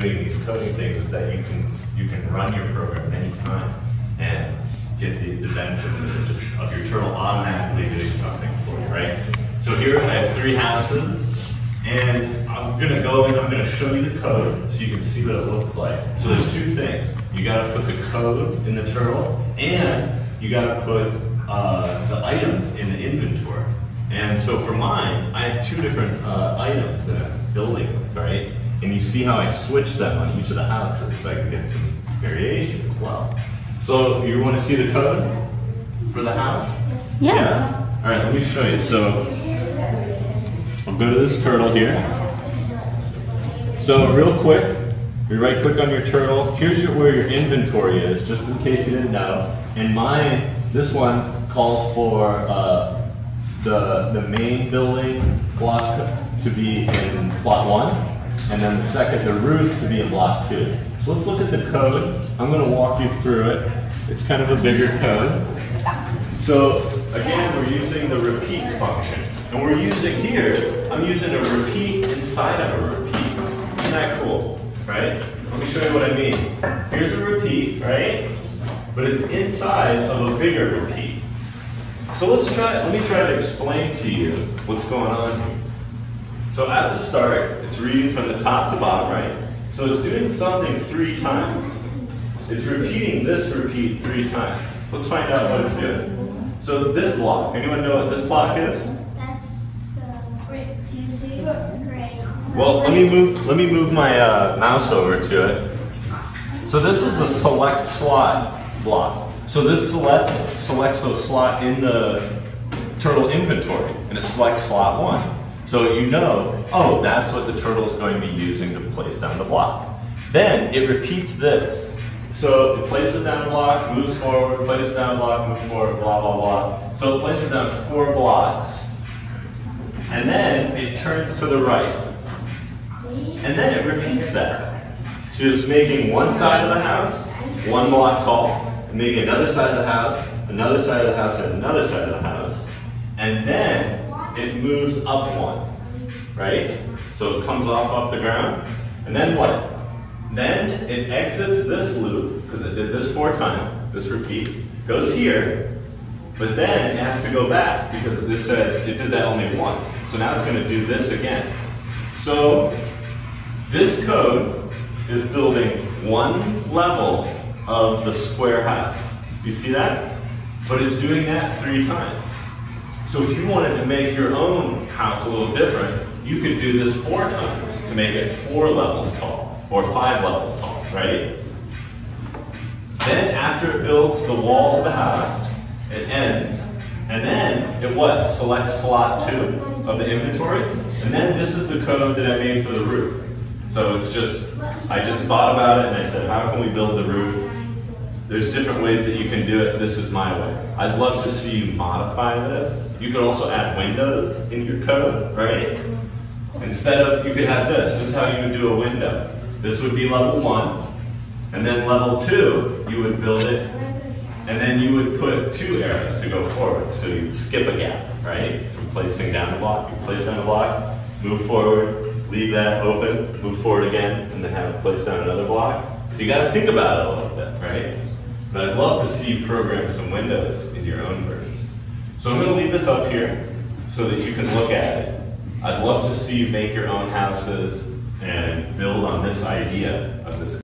doing these coding things is that you can run your program anytime and get the benefits of your turtle automatically doing something for you, right? So here I have 3 houses, and I'm gonna go in, I'm gonna show you the code so you can see what it looks like. So there's 2 things. You gotta put the code in the turtle, and you gotta put the items in the inventory. And so for mine, I have 2 different items that I'm building with, right? And you see how I switch them on each of the houses so I can get some variation as well. So you want to see the code for the house? Yeah. All right, let me show you. So I'll go to this turtle here. So real quick, you right click on your turtle. Here's where your inventory is, just in case you didn't know. And mine, this one calls for the main building block to be in slot 1, and then the second, the roof, to be in block 2. So let's look at the code. I'm going to walk you through it. It's kind of a bigger code. So again, we're using the repeat function. And we're using here, I'm using a repeat inside of a repeat. Isn't that cool, right? Let me show you what I mean. Here's a repeat, right? But it's inside of a bigger repeat. So let me try to explain to you what's going on here. So at the start, it's reading from the top to bottom, right? So it's doing something 3 times. It's repeating this repeat 3 times. Let's find out what it's doing. So this block, anyone know what this block is? Well, let me move my mouse over to it. So this is a select slot block. So this selects a slot in the turtle inventory, and it selects slot 1. So you know, oh, that's what the turtle is going to be using to place down the block. Then it repeats this. So it places down a block, moves forward, places down a block, moves forward, blah, blah, blah. So it places down 4 blocks. And then it turns to the right. And then it repeats that. So it's making one side of the house 1 block tall, and making another side of the house, another side of the house, and another side of the house. And then it moves up 1, right? So it comes off the ground. And then what? Then it exits this loop, because it did this 4 times, this repeat, goes here, but then it has to go back, because this said it did that only once. So now it's going to do this again. So this code is building 1 level of the square house. You see that? But it's doing that 3 times. So if you wanted to make your own house a little different, you could do this 4 times to make it 4 levels tall, or 5 levels tall, right? Then after it builds the walls of the house, it ends. And then it what? Selects slot 2 of the inventory. And then this is the code that I made for the roof. So it's just, I just thought about it and I said, how can we build the roof? There's different ways that you can do it. This is my way. I'd love to see you modify this. You could also add windows in your code, right? Instead of, you could have this. This is how you would do a window. This would be level 1. And then level 2, you would build it. And then you would put 2 arrows to go forward. So you'd skip a gap, right? From placing down the block. You place down the block, move forward, leave that open, move forward again, and then have it place down another block. So you got to think about it a little bit, right? But I'd love to see you program some windows in your own version. So I'm going to leave this up here so that you can look at it. I'd love to see you make your own houses and build on this idea of this